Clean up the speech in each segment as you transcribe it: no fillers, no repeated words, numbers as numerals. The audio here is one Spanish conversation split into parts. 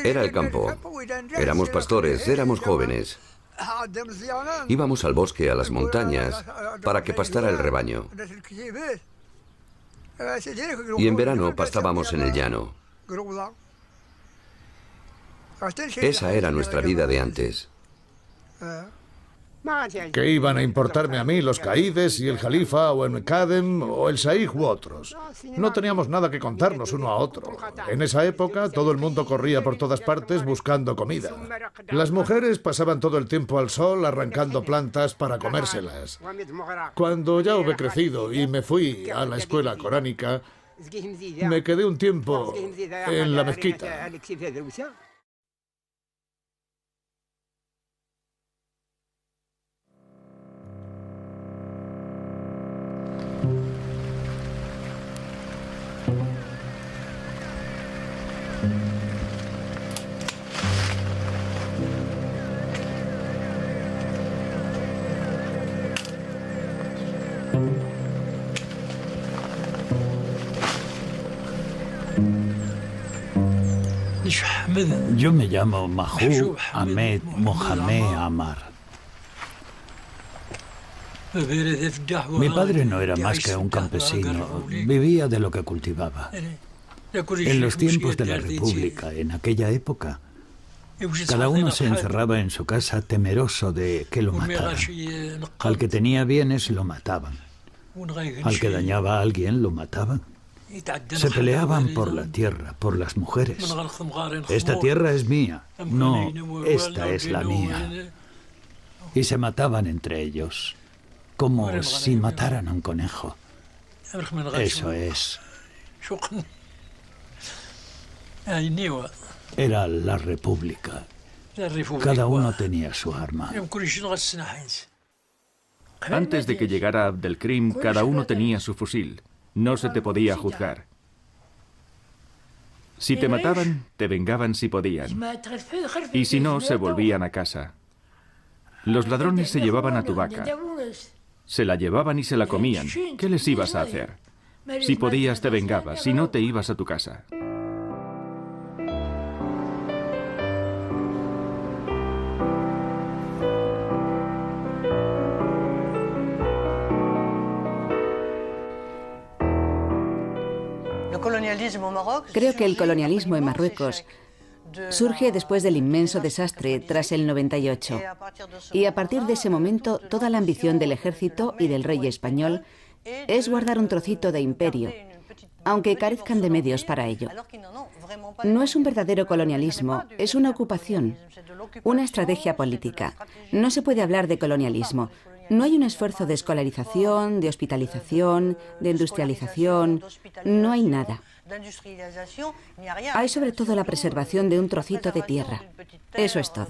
Era el campo. Éramos pastores, éramos jóvenes. Íbamos al bosque, a las montañas, para que pastara el rebaño. Y en verano pastábamos en el llano. Esa era nuestra vida de antes. ¿Qué iban a importarme a mí los caídes y el Jalifa o el Kadem o el Shaikh u otros? No teníamos nada que contarnos uno a otro. En esa época todo el mundo corría por todas partes buscando comida. Las mujeres pasaban todo el tiempo al sol arrancando plantas para comérselas. Cuando ya hube crecido y me fui a la escuela coránica, me quedé un tiempo en la mezquita. Yo me llamo Mahou Ahmed Mohamed Amar. Mi padre no era más que un campesino, vivía de lo que cultivaba. En los tiempos de la República, en aquella época, cada uno se encerraba en su casa temeroso de que lo mataran. Al que tenía bienes lo mataban. Al que dañaba a alguien lo mataban. Se peleaban por la tierra, por las mujeres. Esta tierra es mía. No, esta es la mía. Y se mataban entre ellos, como si mataran a un conejo. Eso es. Era la República. Cada uno tenía su arma. Antes de que llegara Abdelkrim, cada uno tenía su fusil. No se te podía juzgar. Si te mataban, te vengaban si podían. Y si no, se volvían a casa. Los ladrones se llevaban a tu vaca. Se la llevaban y se la comían. ¿Qué les ibas a hacer? Si podías, te vengabas. Si no, te ibas a tu casa. Creo que el colonialismo en Marruecos surge después del inmenso desastre tras el 98. Y a partir de ese momento, toda la ambición del ejército y del rey español es guardar un trocito de imperio, aunque carezcan de medios para ello. No es un verdadero colonialismo, es una ocupación, una estrategia política. No se puede hablar de colonialismo. No hay un esfuerzo de escolarización, de hospitalización, de industrialización, no hay nada. Hay sobre todo la preservación de un trocito de tierra. Eso es todo.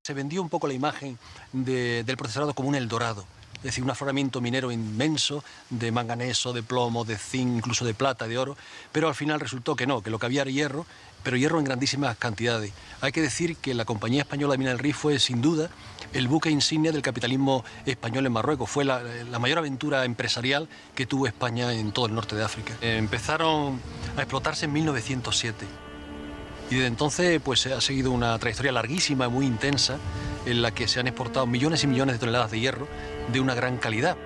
Se vendió un poco la imagen del procesorado como un Eldorado. Es decir, un afloramiento minero inmenso de manganeso, de plomo, de zinc, incluso de plata, de oro, pero al final resultó que no, que lo que había era hierro, pero hierro en grandísimas cantidades. Hay que decir que la Compañía Española de Mina del Rif fue, sin duda, el buque insignia del capitalismo español en Marruecos. Fue la mayor aventura empresarial que tuvo España en todo el norte de África. Empezaron a explotarse en 1907. Y desde entonces pues, ha seguido una trayectoria larguísima, muy intensa, en la que se han exportado millones y millones de toneladas de hierro de una gran calidad.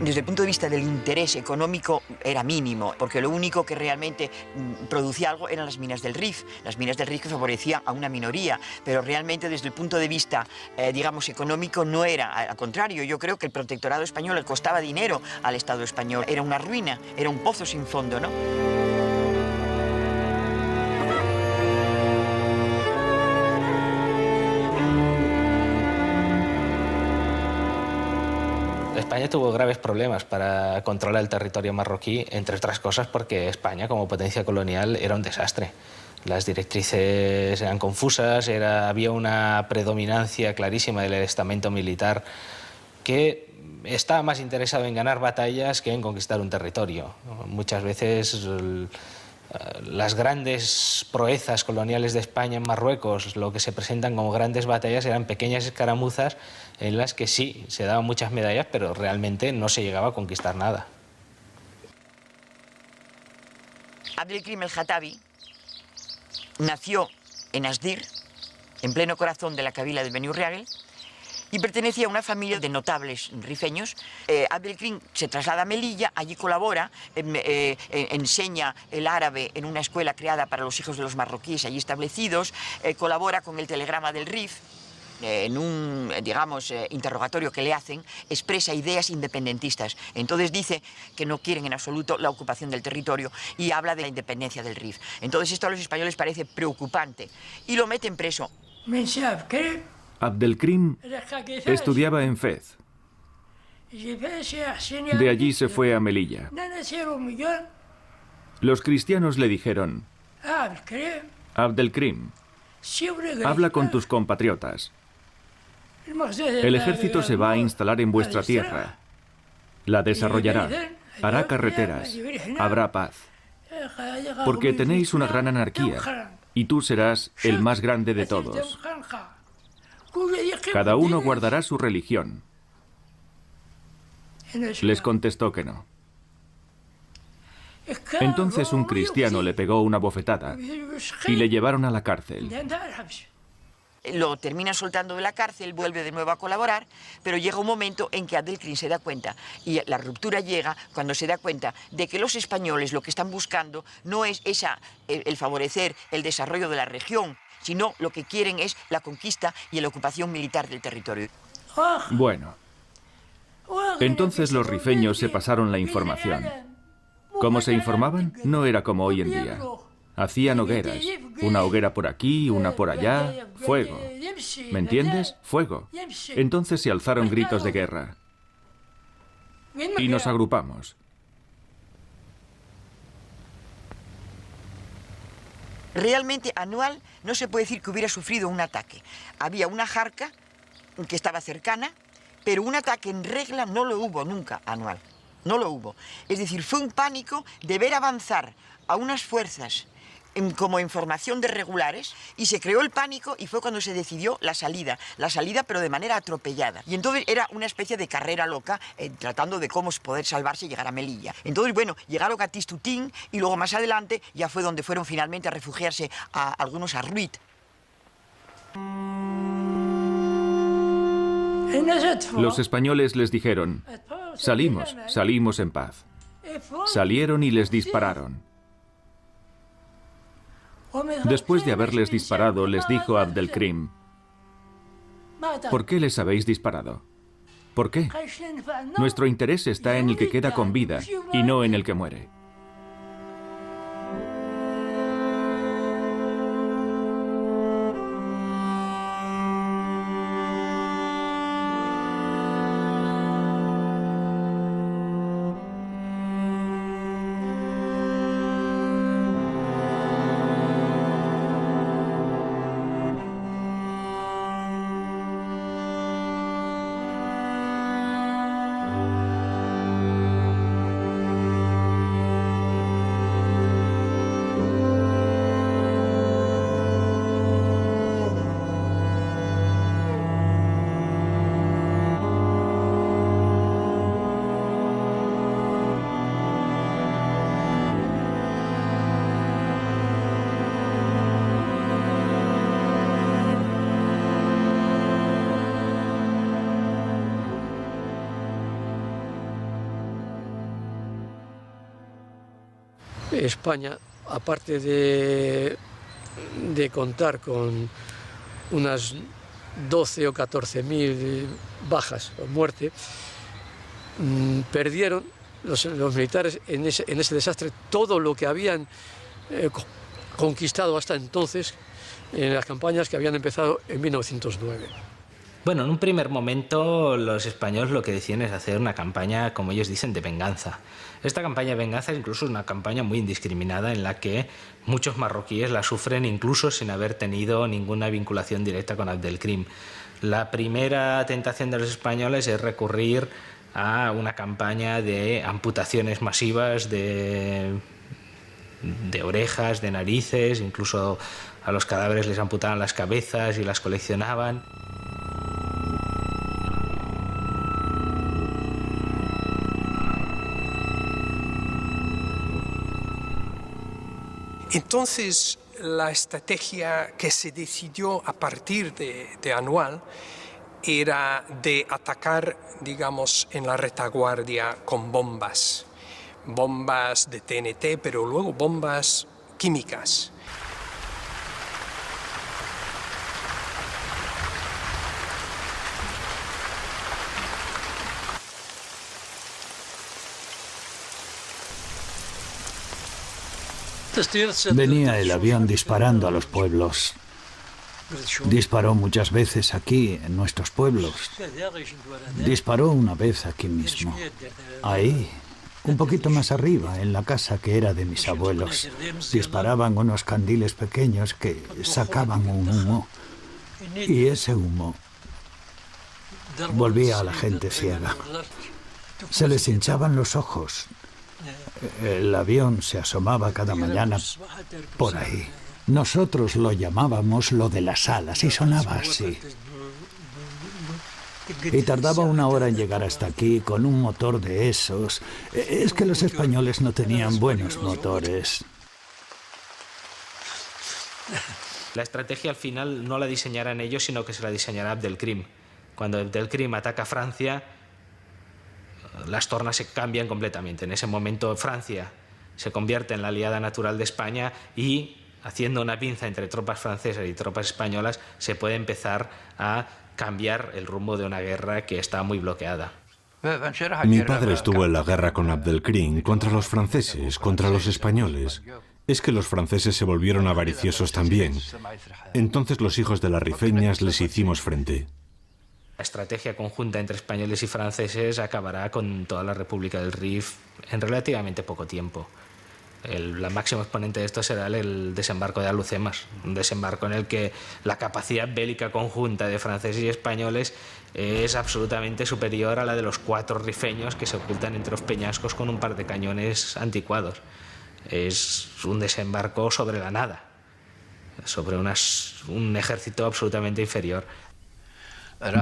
Desde el punto de vista del interés económico era mínimo, porque lo único que realmente producía algo eran las minas del Rif. Las minas del Rif que favorecían a una minoría, pero realmente desde el punto de vista, digamos, económico no era. Al contrario, yo creo que el protectorado español le costaba dinero al Estado español. Era una ruina, era un pozo sin fondo, ¿no? España tuvo graves problemas para controlar el territorio marroquí, entre otras cosas porque España, como potencia colonial, era un desastre. Las directrices eran confusas, había una predominancia clarísima del estamento militar que estaba más interesado en ganar batallas que en conquistar un territorio. Muchas veces las grandes proezas coloniales de España en Marruecos, lo que se presentan como grandes batallas, eran pequeñas escaramuzas en las que sí, se daban muchas medallas, pero realmente no se llegaba a conquistar nada. Abdelkrim el-Jatabi nació en Asdir, en pleno corazón de la Kabila de Beni Urriagel, y pertenecía a una familia de notables rifeños. Abdelkrim se traslada a Melilla, allí colabora, enseña el árabe en una escuela creada para los hijos de los marroquíes allí establecidos, colabora con el telegrama del Rif. En un, digamos, interrogatorio que le hacen, expresa ideas independentistas. Entonces dice que no quieren en absoluto la ocupación del territorio y habla de la independencia del Rif. Entonces esto a los españoles parece preocupante y lo meten preso. Abdelkrim estudiaba en Fez. De allí se fue a Melilla. Los cristianos le dijeron: Abdelkrim, habla con tus compatriotas. El ejército se va a instalar en vuestra tierra. La desarrollará, hará carreteras, habrá paz. Porque tenéis una gran anarquía y tú serás el más grande de todos. Cada uno guardará su religión. Les contestó que no. Entonces un cristiano le pegó una bofetada y le llevaron a la cárcel. Lo terminan soltando de la cárcel, vuelve de nuevo a colaborar, pero llega un momento en que Abdelkrim se da cuenta, y la ruptura llega cuando se da cuenta de que los españoles lo que están buscando no es el favorecer el desarrollo de la región, sino lo que quieren es la conquista y la ocupación militar del territorio. Bueno, entonces los rifeños se pasaron la información. ¿Cómo se informaban? No era como hoy en día. Hacían hogueras, una hoguera por aquí, una por allá, fuego. ¿Me entiendes? Fuego. Entonces se alzaron gritos de guerra. Y nos agrupamos. Realmente Anual no se puede decir que hubiera sufrido un ataque. Había una jarca que estaba cercana, pero un ataque en regla no lo hubo nunca, Anual. No lo hubo. Es decir, fue un pánico de ver avanzar a unas fuerzas como en formación de regulares, y se creó el pánico y fue cuando se decidió la salida pero de manera atropellada. Y entonces era una especie de carrera loca, tratando de cómo poder salvarse y llegar a Melilla. Entonces, bueno, llegaron a Tistutín y luego más adelante ya fue donde fueron finalmente a refugiarse algunos a Ruit. Los españoles les dijeron: salimos en paz. Salieron y les dispararon. Después de haberles disparado, les dijo Abdelkrim: ¿por qué les habéis disparado? ¿Por qué? Nuestro interés está en el que queda con vida y no en el que muere. España, aparte de contar con unas 12 o 14.000 bajas o muerte, perdieron los militares en ese desastre todo lo que habían conquistado hasta entonces en las campañas que habían empezado en 1909. Bueno, en un primer momento los españoles lo que deciden es hacer una campaña, como ellos dicen, de venganza. Esta campaña de venganza incluso es una campaña muy indiscriminada en la que muchos marroquíes la sufren incluso sin haber tenido ninguna vinculación directa con Abdelkrim. La primera tentación de los españoles es recurrir a una campaña de amputaciones masivas de orejas, de narices, incluso a los cadáveres les amputaban las cabezas y las coleccionaban. Entonces, la estrategia que se decidió a partir de Annual era de atacar, digamos, en la retaguardia con bombas de TNT, pero luego bombas químicas. Venía el avión disparando a los pueblos. Disparó muchas veces aquí, en nuestros pueblos. Disparó una vez aquí mismo. Ahí, un poquito más arriba, en la casa que era de mis abuelos. Disparaban unos candiles pequeños que sacaban un humo. Y ese humo volvía a la gente ciega. Se les hinchaban los ojos. El avión se asomaba cada mañana por ahí. Nosotros lo llamábamos lo de las alas y sonaba así. Y tardaba 1 hora en llegar hasta aquí con un motor de esos. Es que los españoles no tenían buenos motores. La estrategia al final no la diseñarán ellos, sino que se la diseñará Abdelkrim. Cuando Abdelkrim ataca a Francia, las tornas se cambian completamente. En ese momento Francia se convierte en la aliada natural de España y, haciendo una pinza entre tropas francesas y tropas españolas, se puede empezar a cambiar el rumbo de una guerra que está muy bloqueada. Mi padre estuvo en la guerra con Abdelkrim contra los franceses, contra los españoles. Es que los franceses se volvieron avariciosos también. Entonces los hijos de las rifeñas les hicimos frente. La estrategia conjunta entre españoles y franceses acabará con toda la República del Rif en relativamente poco tiempo. La máximo exponente de esto será el desembarco de Alhucemas, un desembarco en el que la capacidad bélica conjunta de franceses y españoles es absolutamente superior a la de los 4 rifeños que se ocultan entre los peñascos con un par de cañones anticuados. Es un desembarco sobre la nada, sobre un ejército absolutamente inferior.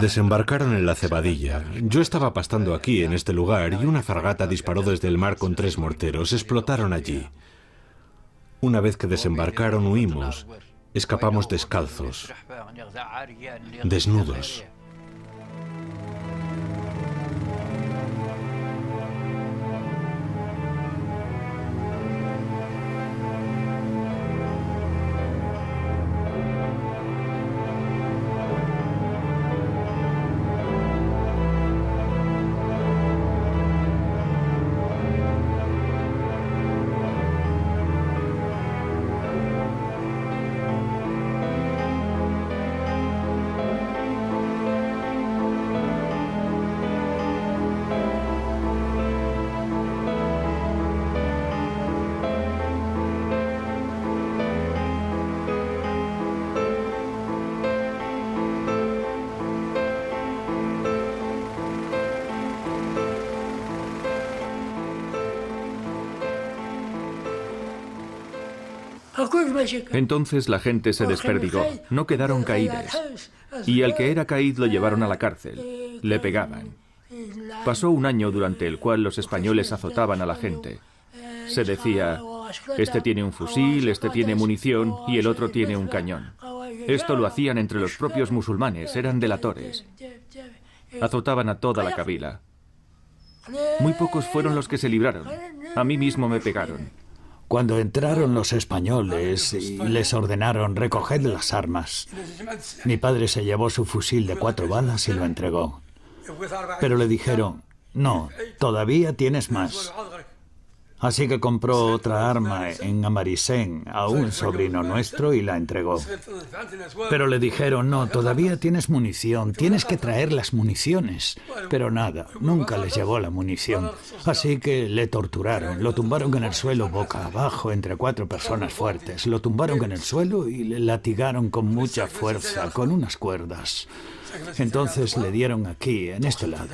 Desembarcaron en la Cebadilla. Yo estaba pastando aquí, en este lugar, y una fragata disparó desde el mar con 3 morteros. Explotaron allí. Una vez que desembarcaron, huimos. Escapamos descalzos, desnudos. Entonces la gente se desperdigó, no quedaron caídes. Y al que era caíd lo llevaron a la cárcel, le pegaban. Pasó 1 año durante el cual los españoles azotaban a la gente. Se decía, este tiene un fusil, este tiene munición y el otro tiene un cañón. Esto lo hacían entre los propios musulmanes, eran delatores. Azotaban a toda la cabila. Muy pocos fueron los que se libraron. A mí mismo me pegaron. Cuando entraron los españoles y les ordenaron recoged las armas, mi padre se llevó su fusil de 4 balas y lo entregó. Pero le dijeron, no, todavía tienes más. Así que compró otra arma en Amarissén a un sobrino nuestro y la entregó. Pero le dijeron, no, todavía tienes munición, tienes que traer las municiones. Pero nada, nunca les llevó la munición. Así que le torturaron, lo tumbaron en el suelo boca abajo entre 4 personas fuertes. Lo tumbaron en el suelo y le latigaron con mucha fuerza, con unas cuerdas. Entonces le dieron aquí, en este lado.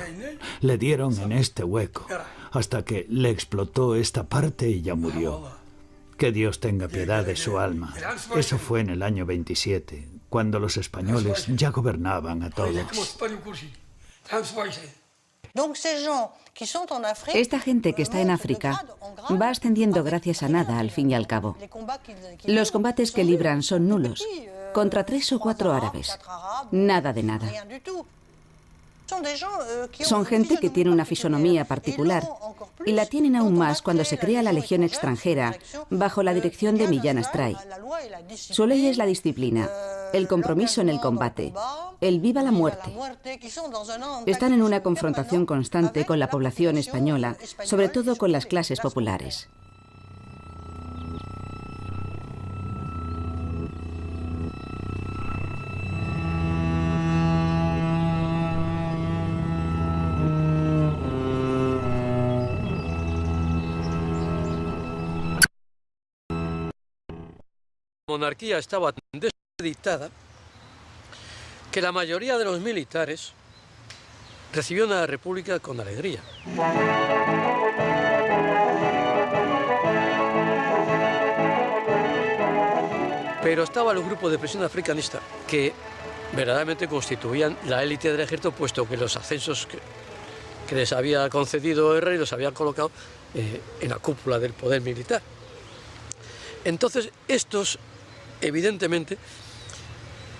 Le dieron en este hueco, hasta que le explotó esta parte y ya murió. Que Dios tenga piedad de su alma. Eso fue en el año 27, cuando los españoles ya gobernaban a todos. Esta gente que está en África va ascendiendo gracias a nada, al fin y al cabo. Los combates que libran son nulos, contra 3 o 4 árabes. Nada de nada. Son gente que tiene una fisonomía particular y la tienen aún más cuando se crea la Legión extranjera bajo la dirección de Millán Astray. Su ley es la disciplina, el compromiso en el combate, el viva la muerte. Están en una confrontación constante con la población española, sobre todo con las clases populares. La monarquía estaba tan desacreditada que la mayoría de los militares recibió una república con alegría. Pero estaban los grupos de presión africanista que verdaderamente constituían la élite del ejército, puesto que los ascensos que les había concedido el rey los habían colocado en la cúpula del poder militar. Entonces, estos, evidentemente,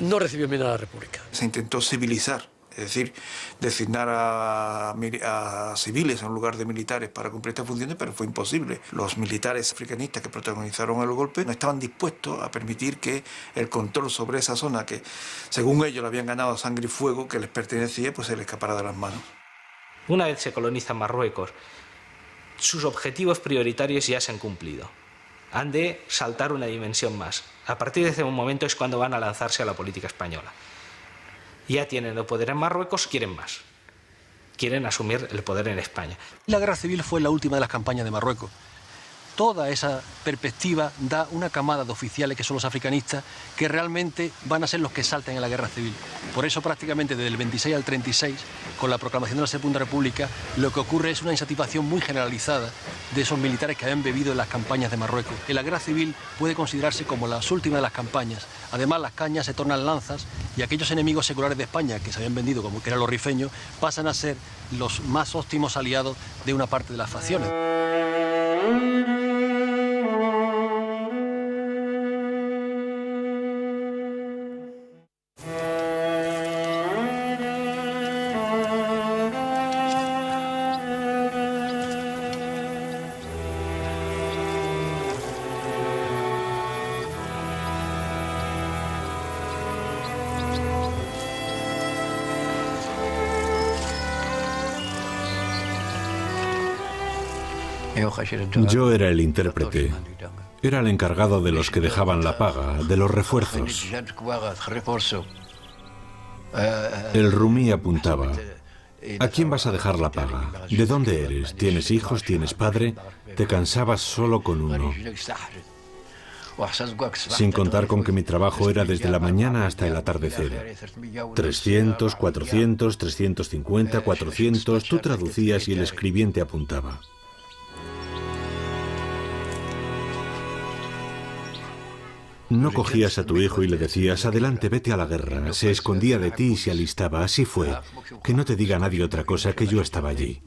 no recibieron bien a la República. Se intentó civilizar, es decir, designar a civiles en lugar de militares para cumplir estas funciones, pero fue imposible. Los militares africanistas que protagonizaron el golpe no estaban dispuestos a permitir que el control sobre esa zona, que según ellos le habían ganado a sangre y fuego, que les pertenecía, pues se les escapara de las manos. Una vez se coloniza Marruecos, sus objetivos prioritarios ya se han cumplido. Han de saltar una dimensión más. A partir de ese momento es cuando van a lanzarse a la política española. Ya tienen el poder en Marruecos, quieren más. Quieren asumir el poder en España. La guerra civil fue la última de las campañas de Marruecos. Toda esa perspectiva da una camada de oficiales que son los africanistas que realmente van a ser los que salten en la guerra civil. Por eso prácticamente desde el 26 al 36, con la proclamación de la Segunda República, lo que ocurre es una insatisfacción muy generalizada de esos militares que habían bebido en las campañas de Marruecos. En la guerra civil puede considerarse como las últimas de las campañas. Además, las cañas se tornan lanzas y aquellos enemigos seculares de España que se habían vendido, como que eran los rifeños, pasan a ser los más óptimos aliados de una parte de las facciones. Yo era el intérprete. Era el encargado de los que dejaban la paga, de los refuerzos. El rumí apuntaba: ¿a quién vas a dejar la paga? ¿De dónde eres? ¿Tienes hijos? ¿Tienes padre? Te cansabas solo con uno. Sin contar con que mi trabajo era desde la mañana hasta el atardecer. 300, 400, 350, 400, tú traducías y el escribiente apuntaba. No cogías a tu hijo y le decías, adelante, vete a la guerra. Se escondía de ti y se alistaba. Así fue. Que no te diga nadie otra cosa, que yo estaba allí.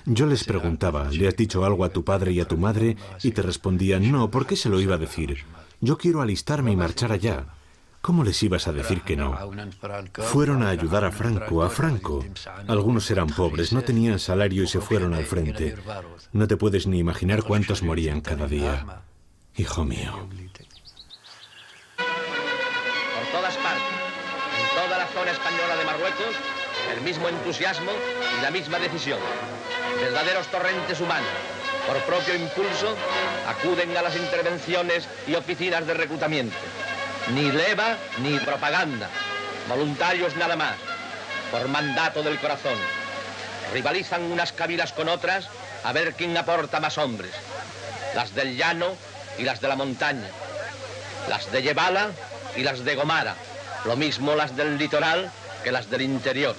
Yo les preguntaba, ¿le has dicho algo a tu padre y a tu madre? Y te respondían, no, ¿por qué se lo iba a decir? Yo quiero alistarme y marchar allá. ¿Cómo les ibas a decir que no? Fueron a ayudar a Franco. Algunos eran pobres, no tenían salario y se fueron al frente. No te puedes ni imaginar cuántos morían cada día. Hijo mío. Por todas partes, en toda la zona española de Marruecos, el mismo entusiasmo y la misma decisión. Verdaderos torrentes humanos, Por propio impulso, acuden a las intervenciones y oficinas de reclutamiento. Ni leva ni propaganda. Voluntarios nada más. Por mandato del corazón. Rivalizan unas cabilas con otras a ver quién aporta más hombres. Las del llano y las de la montaña. Las de Yebala y las de Gomara. Lo mismo las del litoral que las del interior.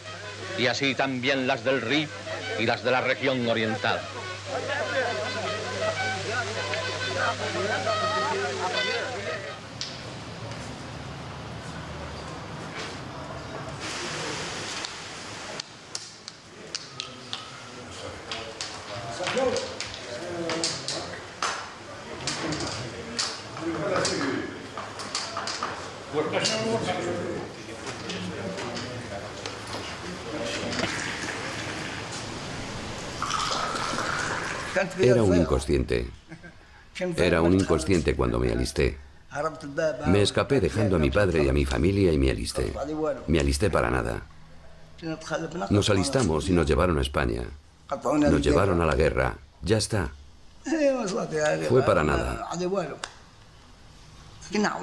Y así también las del Rif y las de la región oriental. Era un inconsciente. Era un inconsciente cuando me alisté. Me escapé dejando a mi padre y a mi familia y me alisté. Me alisté para nada. Nos alistamos y nos llevaron a España. Nos llevaron a la guerra. Ya está. Fue para nada.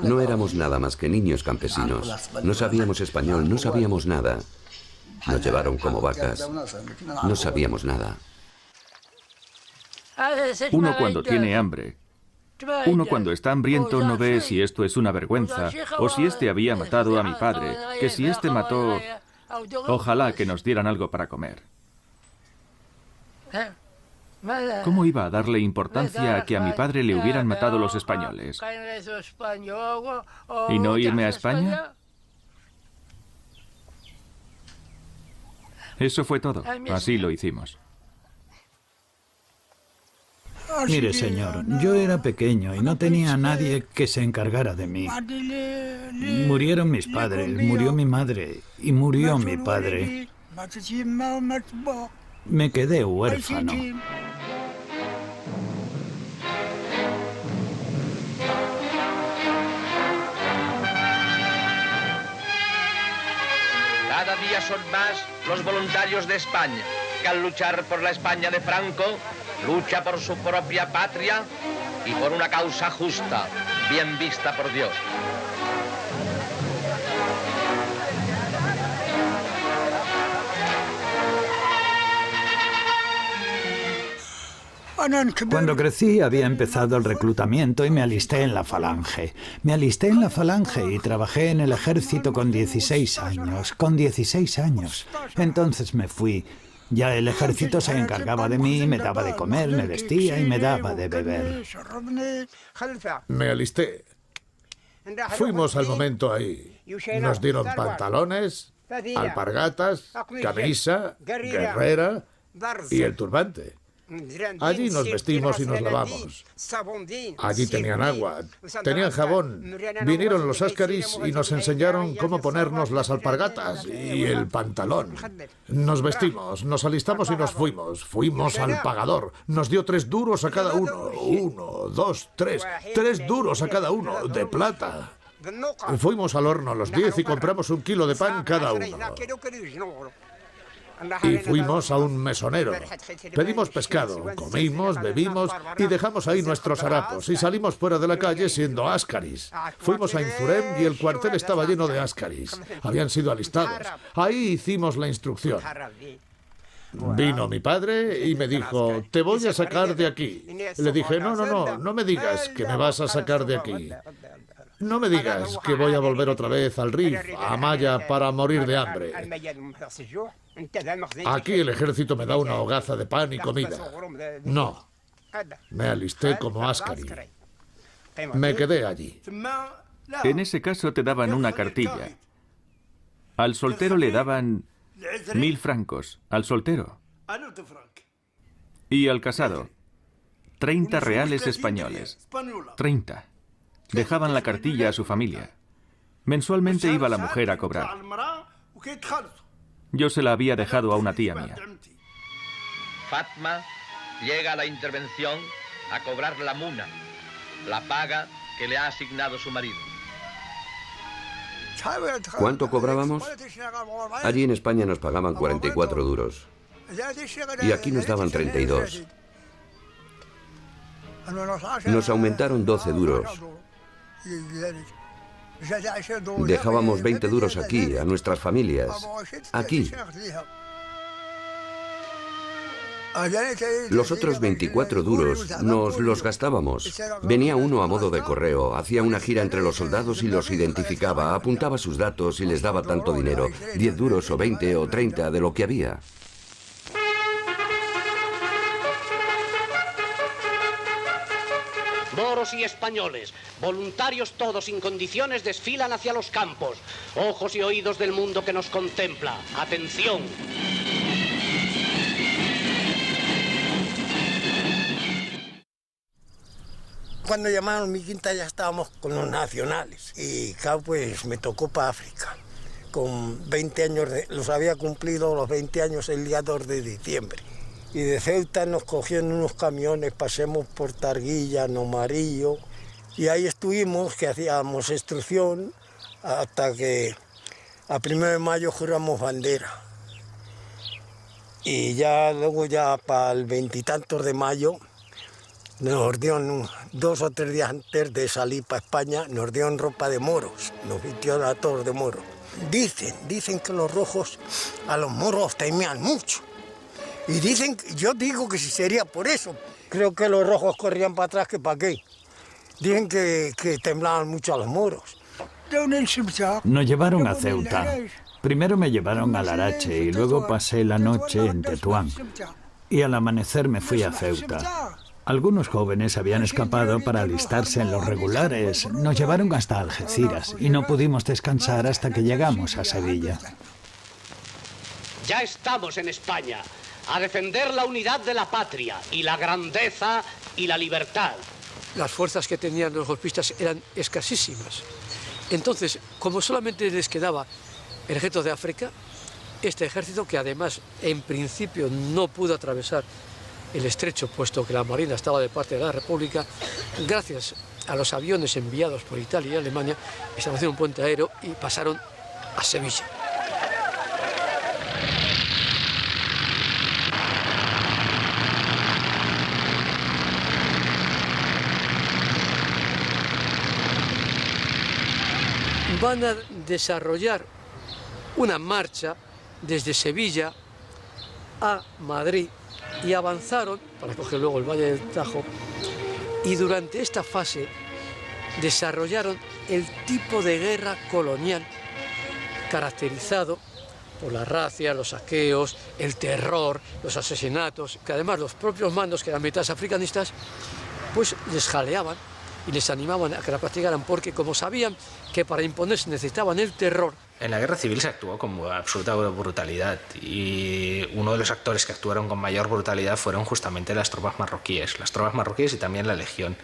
No éramos nada más que niños campesinos. No sabíamos español, no sabíamos nada. Nos llevaron como vacas. No sabíamos nada. Uno cuando tiene hambre, uno cuando está hambriento no ve si esto es una vergüenza o si este había matado a mi padre, que si este mató, ojalá que nos dieran algo para comer. ¿Cómo iba a darle importancia a que a mi padre le hubieran matado los españoles? ¿Y no irme a España? Eso fue todo. Así lo hicimos. Mire, señor, yo era pequeño y no tenía a nadie que se encargara de mí. Murieron mis padres, murió mi madre y murió mi padre. Me quedé huérfano. Cada día son más los voluntarios de España, que al luchar por la España de Franco, lucha por su propia patria y por una causa justa, bien vista por Dios. Cuando crecí había empezado el reclutamiento y me alisté en la falange. Me alisté en la falange y trabajé en el ejército con 16 años. Con 16 años. Entonces me fui. Ya el ejército se encargaba de mí, me daba de comer, me vestía y me daba de beber. Me alisté. Fuimos al momento ahí. Nos dieron pantalones, alpargatas, camisa, guerrera y el turbante. Allí nos vestimos y nos lavamos. Allí tenían agua, tenían jabón. Vinieron los askaris y nos enseñaron cómo ponernos las alpargatas y el pantalón. Nos vestimos, nos alistamos y nos fuimos. Fuimos al pagador. Nos dio 3 duros a cada uno. 1, 2, 3. 3 duros a cada uno, de plata. Fuimos al horno los 10 y compramos 1 kilo de pan cada uno. Y fuimos a un mesonero. Pedimos pescado, comimos, bebimos y dejamos ahí nuestros harapos y salimos fuera de la calle siendo askaris. Fuimos a Inzurem y el cuartel estaba lleno de askaris. Habían sido alistados. Ahí hicimos la instrucción. Vino mi padre y me dijo, te voy a sacar de aquí. Le dije, no me digas que me vas a sacar de aquí. No me digas que voy a volver otra vez al Rif, a Amaya, para morir de hambre. Aquí el ejército me da una hogaza de pan y comida. No. Me alisté como askari. Me quedé allí. En ese caso te daban una cartilla. Al soltero le daban 1000 francos. Al soltero. Y al casado, 30 reales españoles. 30. Dejaban la cartilla a su familia. Mensualmente iba la mujer a cobrar. Yo se la había dejado a una tía mía. Fatma llega a la intervención a cobrar la muna, la paga que le ha asignado su marido. ¿Cuánto cobrábamos? Allí en España nos pagaban 44 duros. Y aquí nos daban 32. Nos aumentaron 12 duros. Dejábamos 20 duros aquí, a nuestras familias. Aquí. Los otros 24 duros nos los gastábamos. Venía uno a modo de correo, hacía una gira entre los soldados y los identificaba, apuntaba sus datos y les daba tanto dinero, 10 duros o 20 o 30 de lo que había. Moros y españoles, voluntarios todos sin condiciones desfilan hacia los campos. Ojos y oídos del mundo que nos contempla. ¡Atención! Cuando llamaron mi quinta ya estábamos con los nacionales y claro, pues me tocó para África. Con 20 años, los había cumplido los 20 años el día 2 de diciembre. Y de Ceuta nos cogieron unos camiones, pasemos por Targuilla, Nomarillo, y ahí estuvimos, que hacíamos instrucción, hasta que a 1 de mayo juramos bandera. Y ya luego, ya para el 20 y tantos de mayo, nos dieron 2 o 3 días antes de salir para España, nos dieron ropa de moros, nos vistieron a todos de moros. Dicen que los rojos a los moros temían mucho. Y dicen, yo digo que si sería por eso. Creo que los rojos corrían para atrás que para qué. Dicen que temblaban mucho a los moros. Nos llevaron a Ceuta. Primero me llevaron a Larache y luego pasé la noche en Tetuán. Y al amanecer me fui a Ceuta. Algunos jóvenes habían escapado para alistarse en los regulares. Nos llevaron hasta Algeciras y no pudimos descansar hasta que llegamos a Sevilla. Ya estamos en España, a defender la unidad de la patria y la grandeza y la libertad. Las fuerzas que tenían los golpistas eran escasísimas. Entonces, como solamente les quedaba el ejército de África, este ejército, que además en principio no pudo atravesar el estrecho, puesto que la Marina estaba de parte de la República, gracias a los aviones enviados por Italia y Alemania, establecieron un puente aéreo y pasaron a Sevilla. Van a desarrollar una marcha desde Sevilla a Madrid y avanzaron para coger luego el Valle del Tajo, y durante esta fase desarrollaron el tipo de guerra colonial caracterizado por la racia, los saqueos, el terror, los asesinatos, que además los propios mandos, que eran mitad africanistas, pues les jaleaban y les animaban a que la practicaran, porque como sabían que para imponerse necesitaban el terror. En la guerra civil se actuó con absoluta brutalidad, y uno de los actores que actuaron con mayor brutalidad fueron justamente las tropas marroquíes y también la Legión,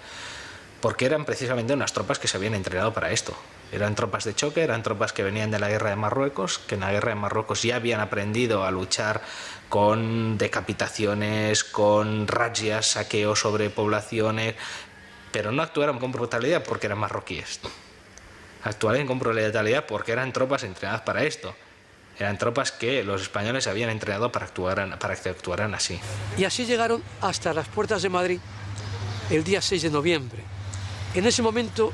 porque eran precisamente unas tropas que se habían entrenado para esto. Eran tropas de choque, eran tropas que venían de la guerra de Marruecos, que en la guerra de Marruecos ya habían aprendido a luchar con decapitaciones, con razias, saqueos sobre poblaciones, pero no actuaron con brutalidad porque eran marroquíes. Actuaron con brutalidad porque eran tropas entrenadas para esto. Eran tropas que los españoles habían entrenado para que actuaran así. Y así llegaron hasta las puertas de Madrid el día 6 de noviembre. En ese momento,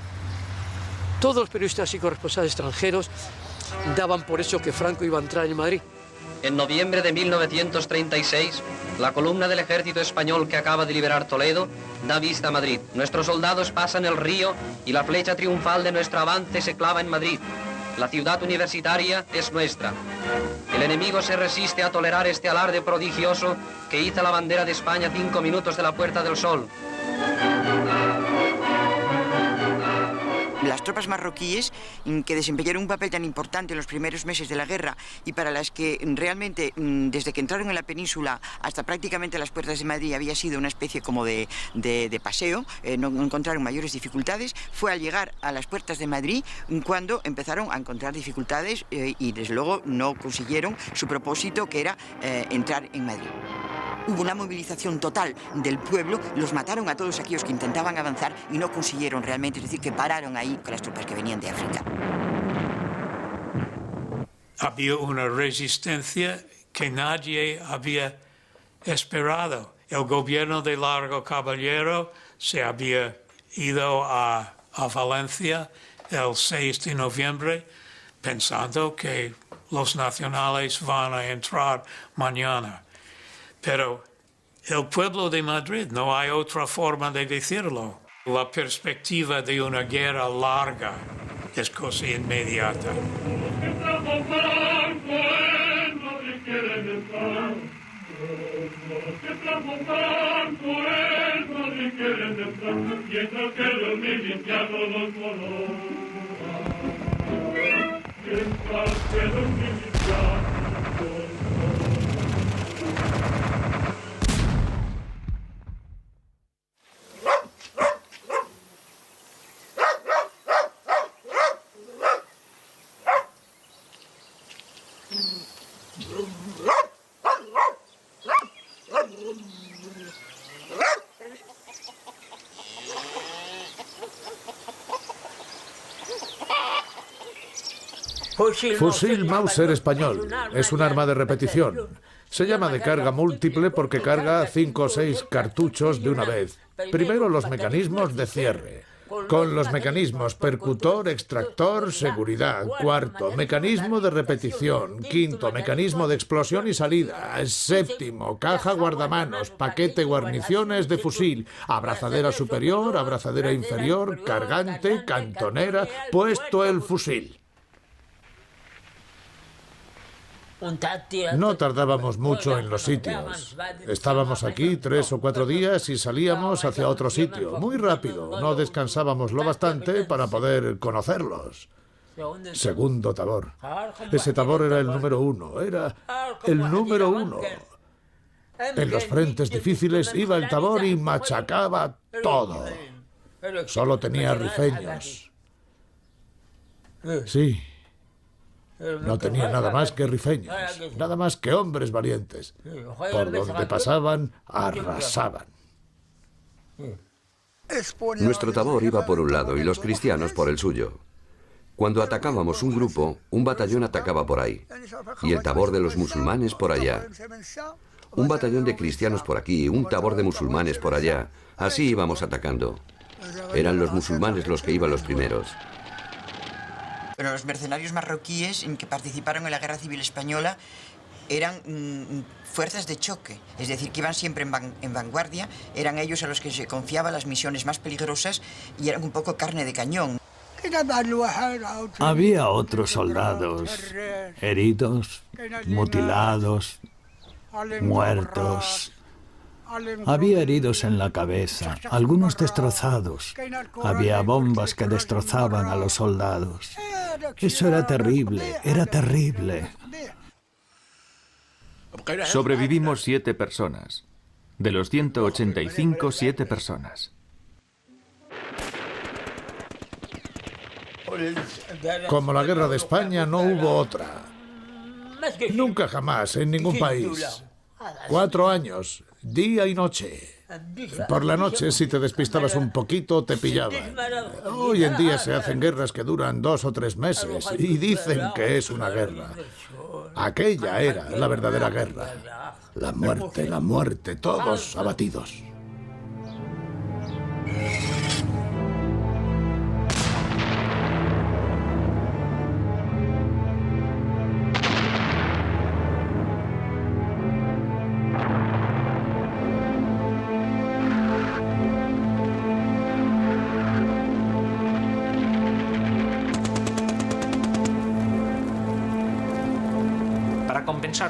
todos los periodistas y corresponsales extranjeros daban por hecho que Franco iba a entrar en Madrid. En noviembre de 1936, la columna del ejército español que acaba de liberar Toledo da vista a Madrid. Nuestros soldados pasan el río y la flecha triunfal de nuestro avance se clava en Madrid. La ciudad universitaria es nuestra. El enemigo se resiste a tolerar este alarde prodigioso que hizo la bandera de España 5 minutos de la Puerta del Sol. Las tropas marroquíes, que desempeñaron un papel tan importante en los primeros meses de la guerra y para las que realmente desde que entraron en la península hasta prácticamente las puertas de Madrid había sido una especie como de paseo, no encontraron mayores dificultades, fue al llegar a las puertas de Madrid cuando empezaron a encontrar dificultades y desde luego no consiguieron su propósito, que era entrar en Madrid. Hubo una movilización total del pueblo, los mataron a todos aquellos que intentaban avanzar y no consiguieron realmente, es decir, que pararon ahí con las tropas que venían de África. Había una resistencia que nadie había esperado. El gobierno de Largo Caballero se había ido a Valencia el 6 de noviembre pensando que los nacionales van a entrar mañana. Pero el pueblo de Madrid, no hay otra forma de decirlo. La perspectiva de una guerra larga es cosa inmediata. Fusil Mauser español. Es un arma de repetición. Se llama de carga múltiple porque carga 5 o 6 cartuchos de una vez. Primero los mecanismos de cierre. Con los mecanismos percutor, extractor, seguridad. Cuarto, mecanismo de repetición. Quinto, mecanismo de explosión y salida. Séptimo, caja guardamanos, paquete guarniciones de fusil. Abrazadera superior, abrazadera inferior, cargante, cantonera. Puesto el fusil. No tardábamos mucho en los sitios. Estábamos aquí 3 o 4 días y salíamos hacia otro sitio. Muy rápido. No descansábamos lo bastante para poder conocerlos. Segundo tabor. Ese tabor era el número 1. Era el número 1. En los frentes difíciles iba el tabor y machacaba todo. Solo tenía rifeños. Sí. No tenía nada más que rifeños, nada más que hombres valientes. Por donde pasaban, arrasaban. Nuestro tabor iba por un lado y los cristianos por el suyo. Cuando atacábamos un grupo, un batallón atacaba por ahí, y el tabor de los musulmanes por allá. Un batallón de cristianos por aquí, un tabor de musulmanes por allá. Así íbamos atacando. Eran los musulmanes los que iban los primeros. Pero los mercenarios marroquíes en que participaron en la Guerra Civil Española eran fuerzas de choque, es decir, que iban siempre en vanguardia, eran ellos a los que se confiaban las misiones más peligrosas y eran un poco carne de cañón. Había otros soldados heridos, mutilados, muertos. Había heridos en la cabeza, algunos destrozados. Había bombas que destrozaban a los soldados. Eso era terrible, era terrible. Sobrevivimos 7 personas. De los 185, 7 personas. Como la guerra de España, no hubo otra. Nunca jamás, en ningún país. 4 años, día y noche. Por la noche, si te despistabas un poquito, te pillaban. Hoy en día se hacen guerras que duran 2 o 3 meses y dicen que es una guerra. Aquella era la verdadera guerra. La muerte, todos abatidos.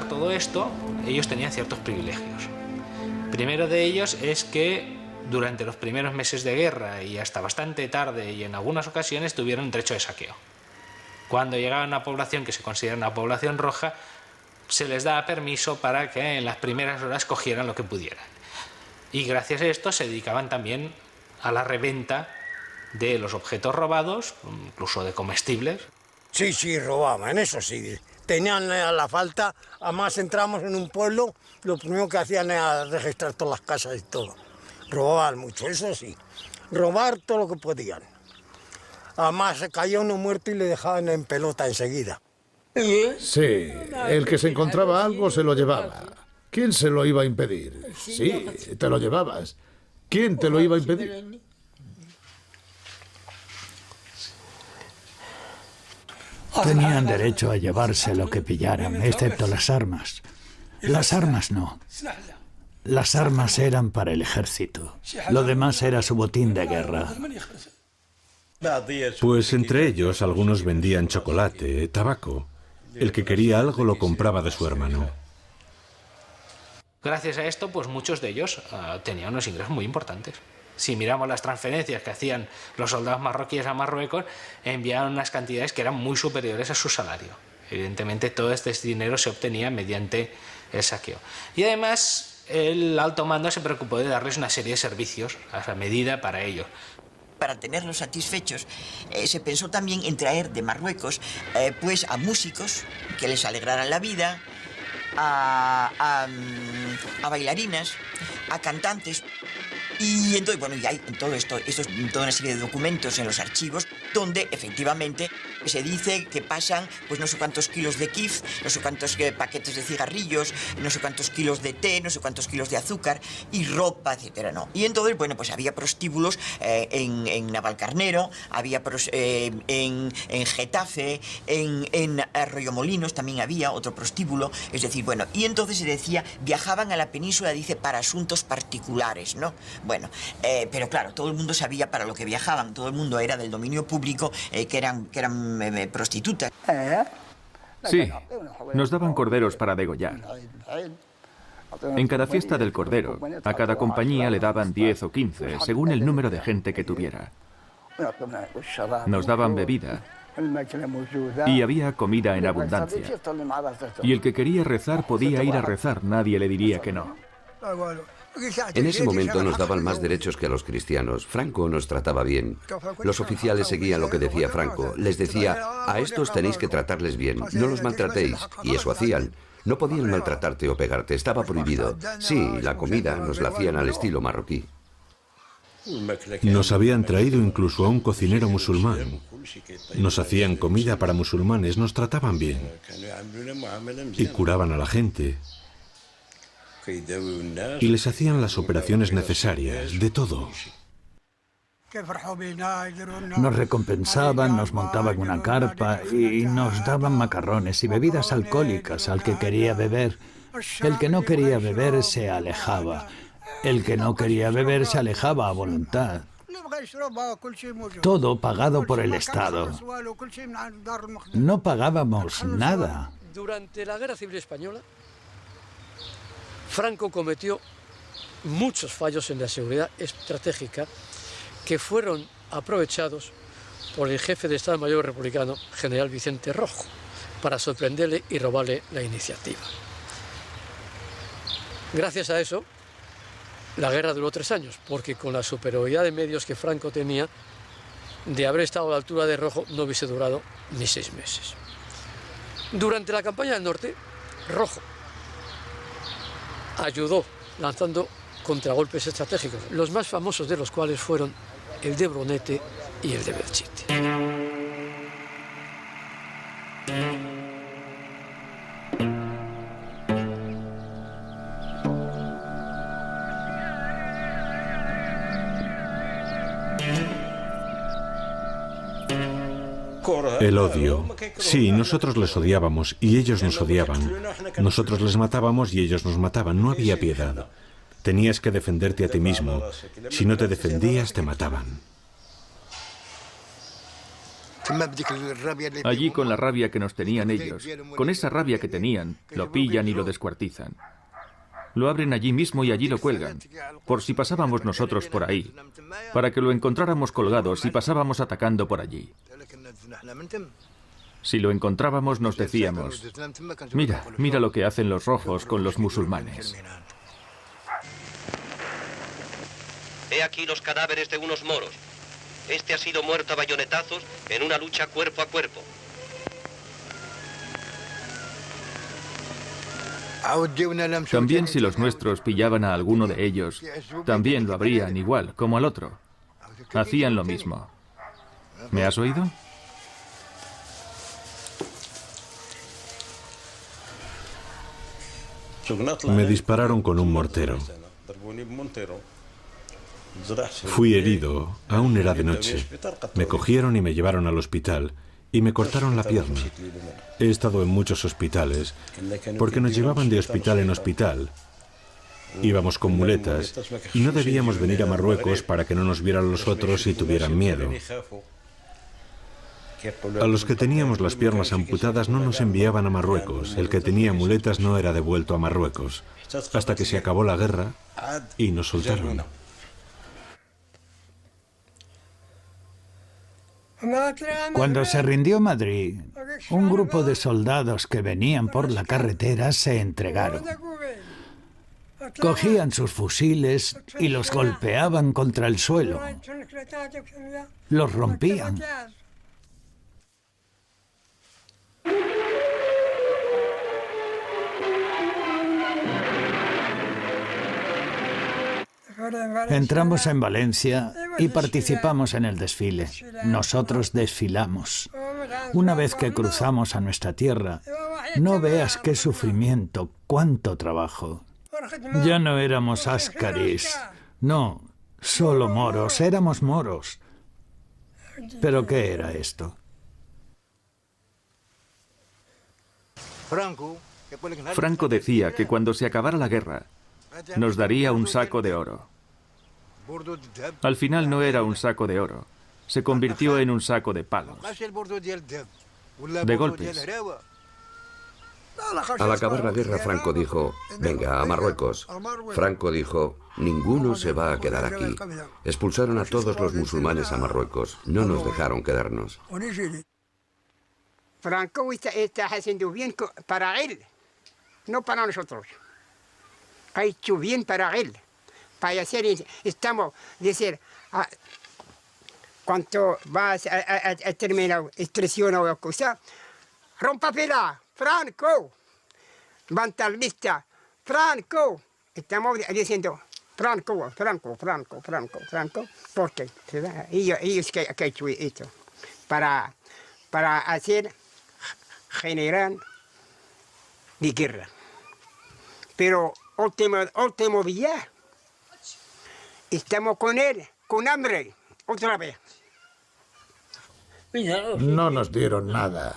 Todo esto, ellos tenían ciertos privilegios. Primero de ellos es que durante los primeros meses de guerra y hasta bastante tarde y en algunas ocasiones tuvieron derecho de saqueo. Cuando llegaba a una población que se considera una población roja, se les daba permiso para que en las primeras horas cogieran lo que pudieran. Y gracias a esto se dedicaban también a la reventa de los objetos robados, incluso de comestibles. Sí, robaban, eso sí. Tenían la falta, además entramos en un pueblo, lo primero que hacían era registrar todas las casas y todo. Robaban mucho, eso sí. Robar todo lo que podían. Además se caía uno muerto y le dejaban en pelota enseguida. Sí, el que se encontraba algo se lo llevaba. ¿Quién se lo iba a impedir? Sí, te lo llevabas. ¿Quién te lo iba a impedir? Tenían derecho a llevarse lo que pillaran, excepto las armas. Las armas no. Las armas eran para el ejército. Lo demás era su botín de guerra. Pues entre ellos algunos vendían chocolate, tabaco. El que quería algo lo compraba de su hermano. Gracias a esto, pues muchos de ellos tenían unos ingresos muy importantes. Si miramos las transferencias que hacían los soldados marroquíes a Marruecos, enviaban unas cantidades que eran muy superiores a su salario. Evidentemente, todo este dinero se obtenía mediante el saqueo. Y además, el alto mando se preocupó de darles una serie de servicios a medida para ellos. Para tenerlos satisfechos, se pensó también en traer de Marruecos pues a músicos que les alegraran la vida, a bailarinas, a cantantes. Y entonces, bueno, y hay en todo esto es toda una serie de documentos en los archivos donde efectivamente se dice que pasan pues no sé cuántos kilos de kif, no sé cuántos paquetes de cigarrillos, no sé cuántos kilos de té, no sé cuántos kilos de azúcar y ropa, etcétera, ¿no? Y entonces, bueno, pues había prostíbulos en Navalcarnero, había en Getafe, en Arroyomolinos también había otro prostíbulo, es decir, bueno, y entonces se decía, viajaban a la península, dice, para asuntos particulares, ¿no? Bueno, pero claro, todo el mundo sabía para lo que viajaban, todo el mundo era del dominio público, que eran prostitutas. Sí, nos daban corderos para degollar. En cada fiesta del cordero, a cada compañía le daban 10 o 15, según el número de gente que tuviera. Nos daban bebida y había comida en abundancia. Y el que quería rezar podía ir a rezar, nadie le diría que no. En ese momento nos daban más derechos que a los cristianos. Franco nos trataba bien. Los oficiales seguían lo que decía Franco. Les decía, a estos tenéis que tratarles bien, no los maltratéis. Y eso hacían. No podían maltratarte o pegarte, estaba prohibido. Sí, la comida nos la hacían al estilo marroquí. Nos habían traído incluso a un cocinero musulmán. Nos hacían comida para musulmanes, nos trataban bien. Y curaban a la gente. Y les hacían las operaciones necesarias, de todo. Nos recompensaban, nos montaban una carpa y nos daban macarrones y bebidas alcohólicas al que quería beber. El que no quería beber se alejaba. El que no quería beber se alejaba a voluntad. Todo pagado por el Estado. No pagábamos nada. Durante la Guerra Civil Española, Franco cometió muchos fallos en la seguridad estratégica que fueron aprovechados por el jefe de Estado Mayor republicano, general Vicente Rojo, para sorprenderle y robarle la iniciativa. Gracias a eso, la guerra duró 3 años, porque con la superioridad de medios que Franco tenía, de haber estado a la altura de Rojo no hubiese durado ni 6 meses. Durante la campaña del norte, Rojo ayudó lanzando contragolpes estratégicos, los más famosos de los cuales fueron el de Brunete y el de Belchite. El odio. Sí, nosotros les odiábamos y ellos nos odiaban. Nosotros les matábamos y ellos nos mataban. No había piedad. Tenías que defenderte a ti mismo. Si no te defendías, te mataban. Allí, con la rabia que nos tenían ellos, con esa rabia que tenían, lo pillan y lo descuartizan. Lo abren allí mismo y allí lo cuelgan, por si pasábamos nosotros por ahí, para que lo encontráramos colgado si pasábamos atacando por allí. Si lo encontrábamos nos decíamos, mira, mira lo que hacen los rojos con los musulmanes. He aquí los cadáveres de unos moros. Este ha sido muerto a bayonetazos en una lucha cuerpo a cuerpo. También si los nuestros pillaban a alguno de ellos, también lo habrían igual, como al otro. Hacían lo mismo. ¿Me has oído? Me dispararon con un mortero. Fui herido, aún era de noche. Me cogieron y me llevaron al hospital y me cortaron la pierna. He estado en muchos hospitales porque nos llevaban de hospital en hospital. Íbamos con muletas y no debíamos venir a Marruecos para que no nos vieran los otros y tuvieran miedo. A los que teníamos las piernas amputadas no nos enviaban a Marruecos. El que tenía muletas no era devuelto a Marruecos. Hasta que se acabó la guerra y nos soltaron. Cuando se rindió Madrid, un grupo de soldados que venían por la carretera se entregaron. Cogían sus fusiles y los golpeaban contra el suelo. Los rompían. Entramos en Valencia y participamos en el desfile. Nosotros desfilamos. Una vez que cruzamos a nuestra tierra, no veas qué sufrimiento, cuánto trabajo. Ya no éramos ascaris, no, solo moros, éramos moros. ¿Pero qué era esto? Franco decía que cuando se acabara la guerra, nos daría un saco de oro. Al final no era un saco de oro, se convirtió en un saco de palos, de golpes. Al acabar la guerra, Franco dijo, venga, a Marruecos. Franco dijo, ninguno se va a quedar aquí. Expulsaron a todos los musulmanes a Marruecos, no nos dejaron quedarnos. Franco está haciendo bien para él, no para nosotros. Ha hecho bien para él. Para hacer, estamos, decir, cuando va a terminar expresión o cosa, rompapela, Franco, lista, Franco, estamos diciendo, Franco, porque ellos que han hecho esto, para hacer, generar de guerra. Pero último día, estamos con él, con hambre, otra vez. No nos dieron nada.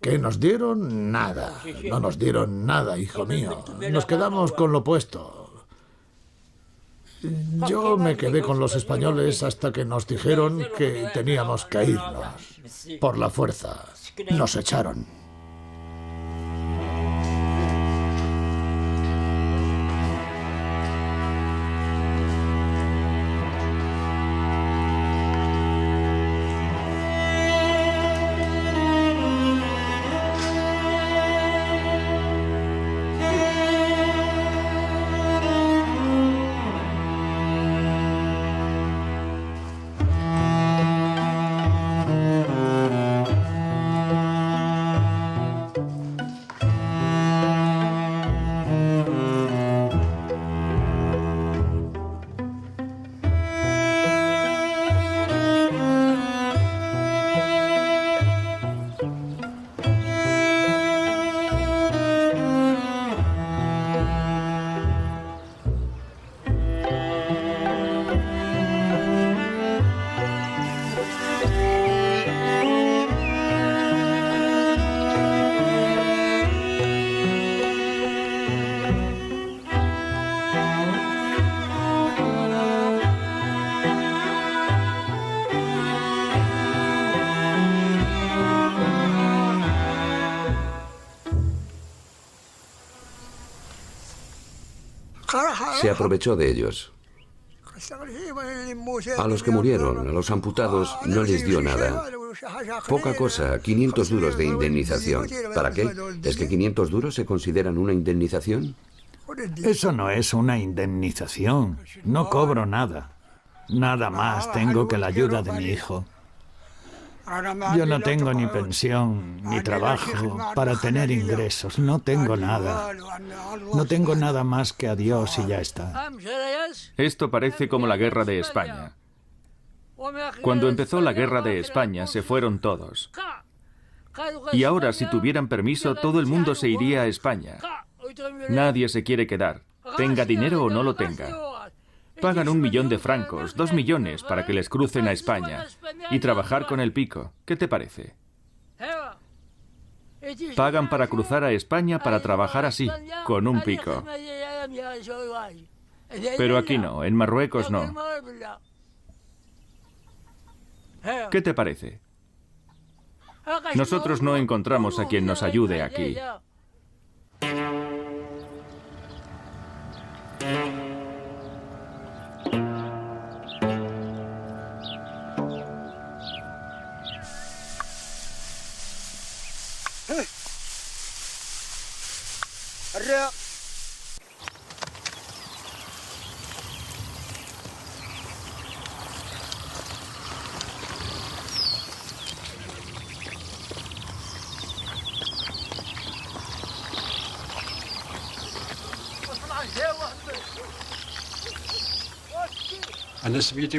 ¿Qué nos dieron? Nada. No nos dieron nada, hijo mío. Nos quedamos con lo puesto. Yo me quedé con los españoles hasta que nos dijeron que teníamos que irnos. Por la fuerza. Nos echaron. Se aprovechó de ellos. A los que murieron, a los amputados, no les dio nada. Poca cosa, 500 duros de indemnización. ¿Para qué? ¿Es que 500 duros se consideran una indemnización? Eso no es una indemnización. No cobro nada. Nada más tengo que la ayuda de mi hijo. Yo no tengo ni pensión, ni trabajo para tener ingresos. No tengo nada. No tengo nada más que a Dios y ya está. Esto parece como la guerra de España. Cuando empezó la guerra de España se fueron todos. Y ahora, si tuvieran permiso, todo el mundo se iría a España. Nadie se quiere quedar, tenga dinero o no lo tenga. Pagan 1 millón de francos, 2 millones para que les crucen a España y trabajar con el pico. ¿Qué te parece? Pagan para cruzar a España para trabajar así, con un pico. Pero aquí no, en Marruecos no. ¿Qué te parece? Nosotros no encontramos a quien nos ayude aquí.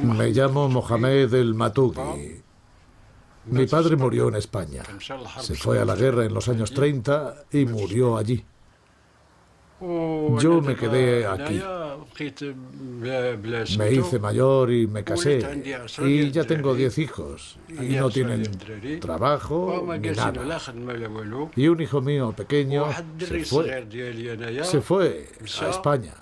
Me llamo Mohamed El Matugui. Mi padre murió en España. Se fue a la guerra en los años 30 y murió allí. Yo me quedé aquí. Me hice mayor y me casé. Y ya tengo 10 hijos. Y no tienen trabajo ni nada. Y un hijo mío pequeño se fue. Se fue a España.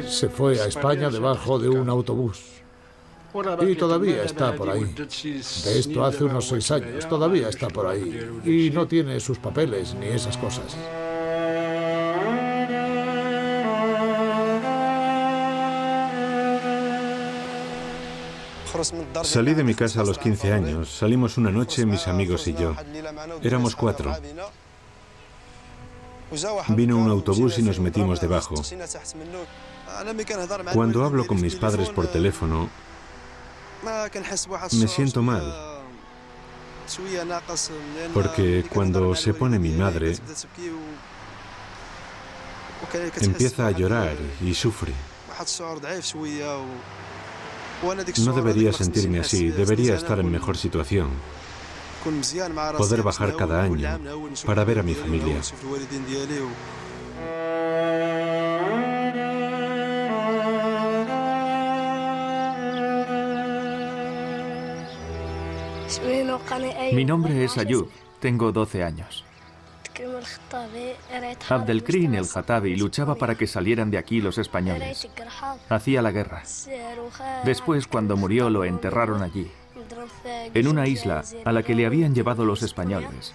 Se fue a España debajo de un autobús. Y todavía está por ahí. De esto hace unos 6 años. Todavía está por ahí. Y no tiene sus papeles ni esas cosas. Salí de mi casa a los 15 años. Salimos una noche mis amigos y yo. Éramos 4. Vino un autobús y nos metimos debajo. Cuando hablo con mis padres por teléfono, me siento mal. Porque cuando se pone mi madre, empieza a llorar y sufre. No debería sentirme así, debería estar en mejor situación. Poder bajar cada año para ver a mi familia. Mi nombre es Ayub, tengo 12 años. Abdelkrim el-Khattabi luchaba para que salieran de aquí los españoles. Hacía la guerra. Después, cuando murió, lo enterraron allí, en una isla a la que le habían llevado los españoles.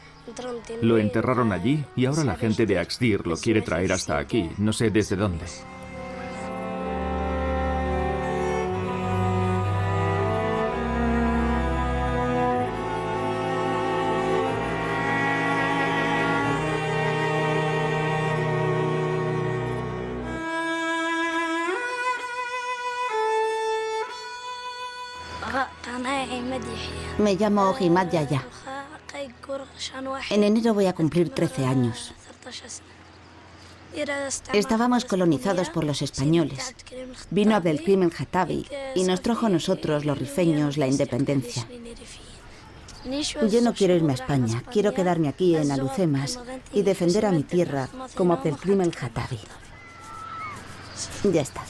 Lo enterraron allí y ahora la gente de Axdir lo quiere traer hasta aquí, no sé desde dónde. Me llamo Himad Yaya. En enero voy a cumplir 13 años. Estábamos colonizados por los españoles. Vino Abdelkrim el-Khattabi y nos trajo a nosotros, los rifeños, la independencia. Yo no quiero irme a España, quiero quedarme aquí en Alucemas y defender a mi tierra como Abdelkrim el-Khattabi. Ya está.